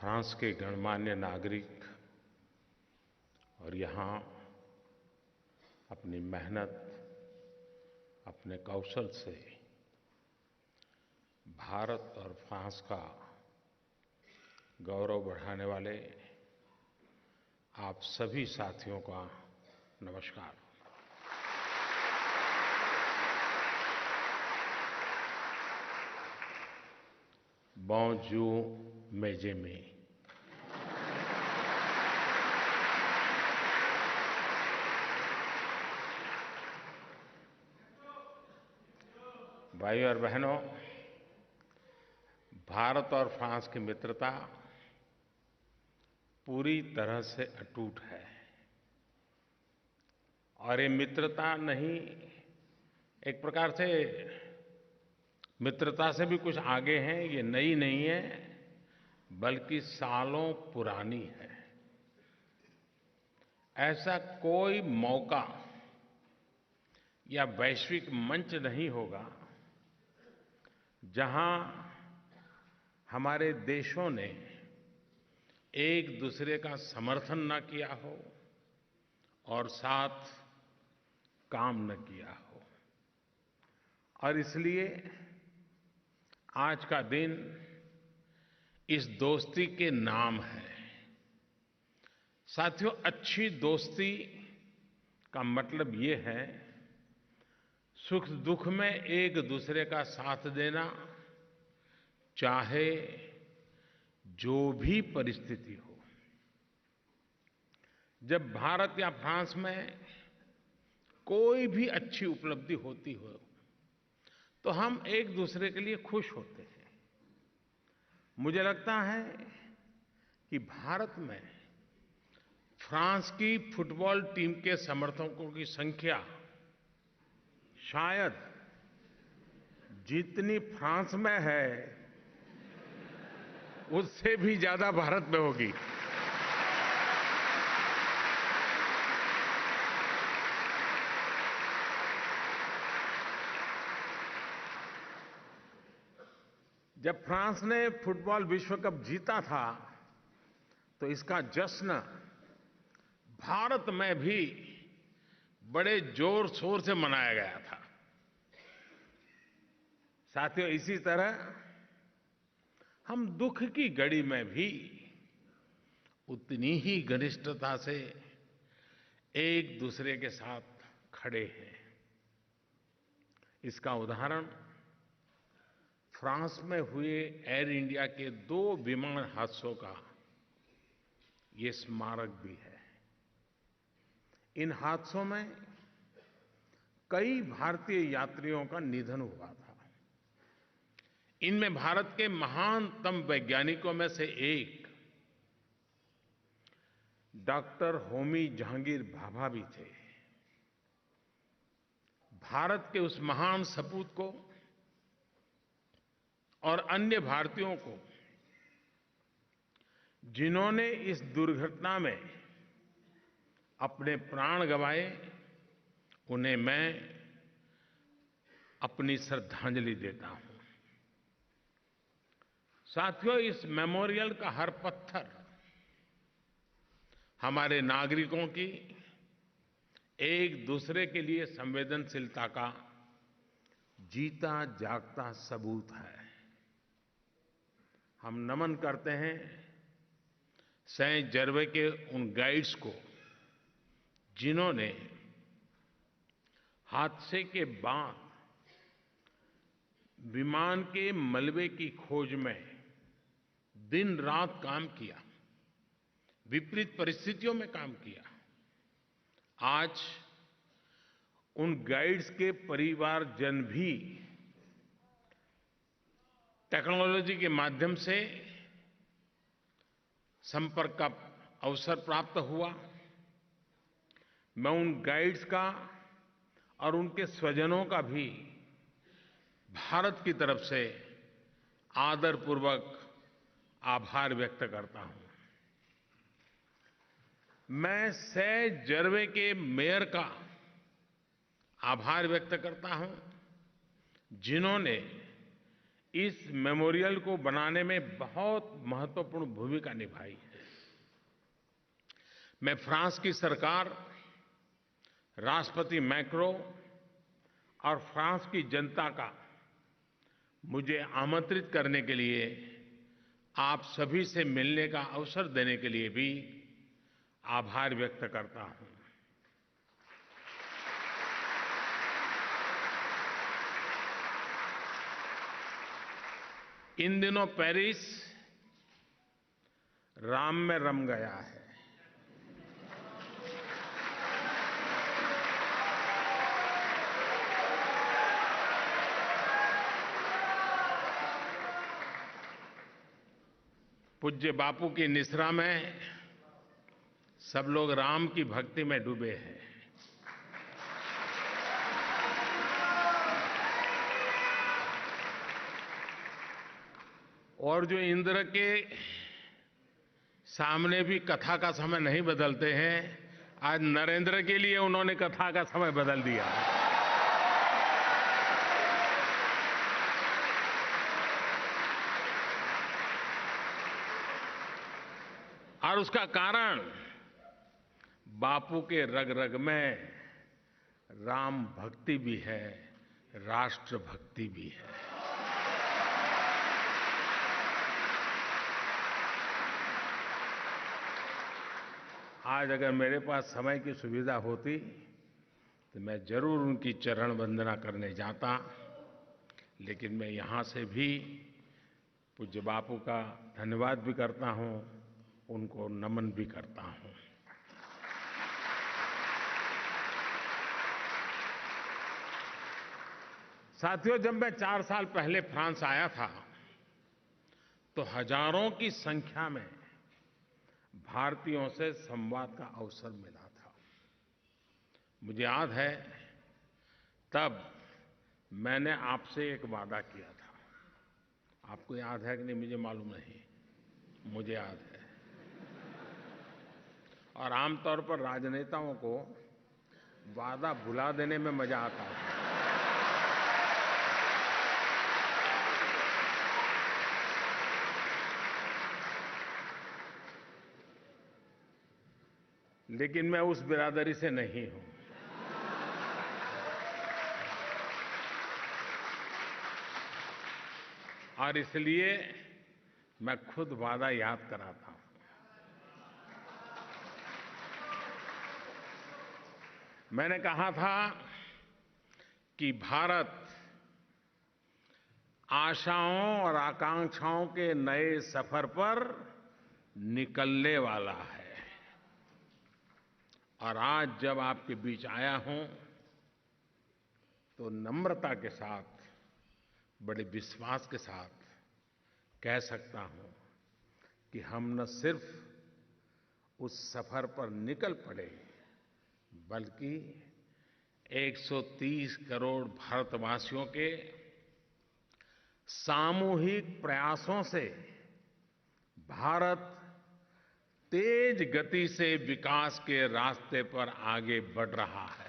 France के गणमान्य नागरिक और यहाँ अपनी मेहनत, अपने कौशल से भारत और फ्रांस का गौरव बढ़ाने वाले आप सभी साथियों का नमस्कार। बोंजूर मेजे में भाइयों और बहनों, भारत और फ्रांस की मित्रता पूरी तरह से अटूट है और ये मित्रता नहीं, एक प्रकार से मित्रता से भी कुछ आगे है। ये नई नहीं है, बल्कि सालों पुरानी है। ऐसा कोई मौका या वैश्विक मंच नहीं होगा जहां हमारे देशों ने एक दूसरे का समर्थन न किया हो और साथ काम न किया हो। और इसलिए आज का दिन इस दोस्ती के नाम है। साथियों, अच्छी दोस्ती का मतलब ये है सुख दुख में एक दूसरे का साथ देना, चाहे जो भी परिस्थिति हो। जब भारत या फ्रांस में कोई भी अच्छी उपलब्धि होती हो तो हम एक दूसरे के लिए खुश होते हैं। मुझे लगता है कि भारत में फ्रांस की फुटबॉल टीम के समर्थकों की संख्या शायद जितनी फ्रांस में है उससे भी ज्यादा भारत में होगी। जब फ्रांस ने फुटबॉल विश्व कप जीता था तो इसका जश्न भारत में भी बड़े जोर शोर से मनाया गया था। साथियों, इसी तरह हम दुख की घड़ी में भी उतनी ही घनिष्ठता से एक दूसरे के साथ खड़े हैं। इसका उदाहरण फ्रांस में हुए एयर इंडिया के 2 विमान हादसों का ये स्मारक भी है। इन हादसों में कई भारतीय यात्रियों का निधन हुआ था। इनमें भारत के महानतम वैज्ञानिकों में से एक डॉक्टर होमी जहांगीर भाभा भी थे। भारत के उस महान सपूत को और अन्य भारतीयों को जिन्होंने इस दुर्घटना में अपने प्राण गंवाए, उन्हें मैं अपनी श्रद्धांजलि देता हूं। साथियों, इस मेमोरियल का हर पत्थर हमारे नागरिकों की एक दूसरे के लिए संवेदनशीलता का जीता जागता सबूत है। हम नमन करते हैं सेंट जर्वे के उन गाइड्स को जिन्होंने हादसे के बाद विमान के मलबे की खोज में दिन रात काम किया, विपरीत परिस्थितियों में काम किया। आज उन गाइड्स के परिवारजन भी टेक्नोलॉजी के माध्यम से संपर्क का अवसर प्राप्त हुआ। मैं उन गाइड्स का और उनके स्वजनों का भी भारत की तरफ से आदरपूर्वक आभार व्यक्त करता हूं। मैं सेंट जर्वे के मेयर का आभार व्यक्त करता हूं, जिन्होंने इस मेमोरियल को बनाने में बहुत महत्वपूर्ण भूमिका निभाई है। मैं फ्रांस की सरकार, राष्ट्रपति मैक्रों और फ्रांस की जनता का मुझे आमंत्रित करने के लिए, आप सभी से मिलने का अवसर देने के लिए भी आभार व्यक्त करता हूं। इन दिनों पेरिस राम में रम गया है। पूज्य बापू की निसरा में सब लोग राम की भक्ति में डूबे हैं। और जो इंद्र के सामने भी कथा का समय नहीं बदलते हैं, आज नरेंद्र के लिए उन्होंने कथा का समय बदल दिया। और उसका कारण बापू के रग रग में राम भक्ति भी है, राष्ट्र भक्ति भी है। आज अगर मेरे पास समय की सुविधा होती तो मैं जरूर उनकी चरण वंदना करने जाता, लेकिन मैं यहां से भी पूज्य बापू का धन्यवाद भी करता हूं, उनको नमन भी करता हूं। साथियों, जब मैं 4 साल पहले फ्रांस आया था तो हजारों की संख्या में भारतीयों से संवाद का अवसर मिला था। मुझे याद है, तब मैंने आपसे एक वादा किया था। आपको याद है कि नहीं मुझे मालूम नहीं, मुझे याद है। और आमतौर पर राजनेताओं को वादा भुला देने में मजा आता है। लेकिन मैं उस बिरादरी से नहीं हूं। और इसलिए मैं खुद वादा याद कराता हूं। मैंने कहा था कि भारत आशाओं और आकांक्षाओं के नए सफर पर निकलने वाला है। और आज जब आपके बीच आया हूं तो नम्रता के साथ, बड़े विश्वास के साथ कह सकता हूं कि हम न सिर्फ उस सफर पर निकल पड़े, बल्कि 130 करोड़ भारतवासियों के सामूहिक प्रयासों से भारत तेज गति से विकास के रास्ते पर आगे बढ़ रहा है।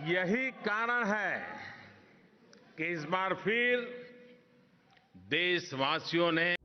यही कारण है कि इस बार फिर देशवासियों ने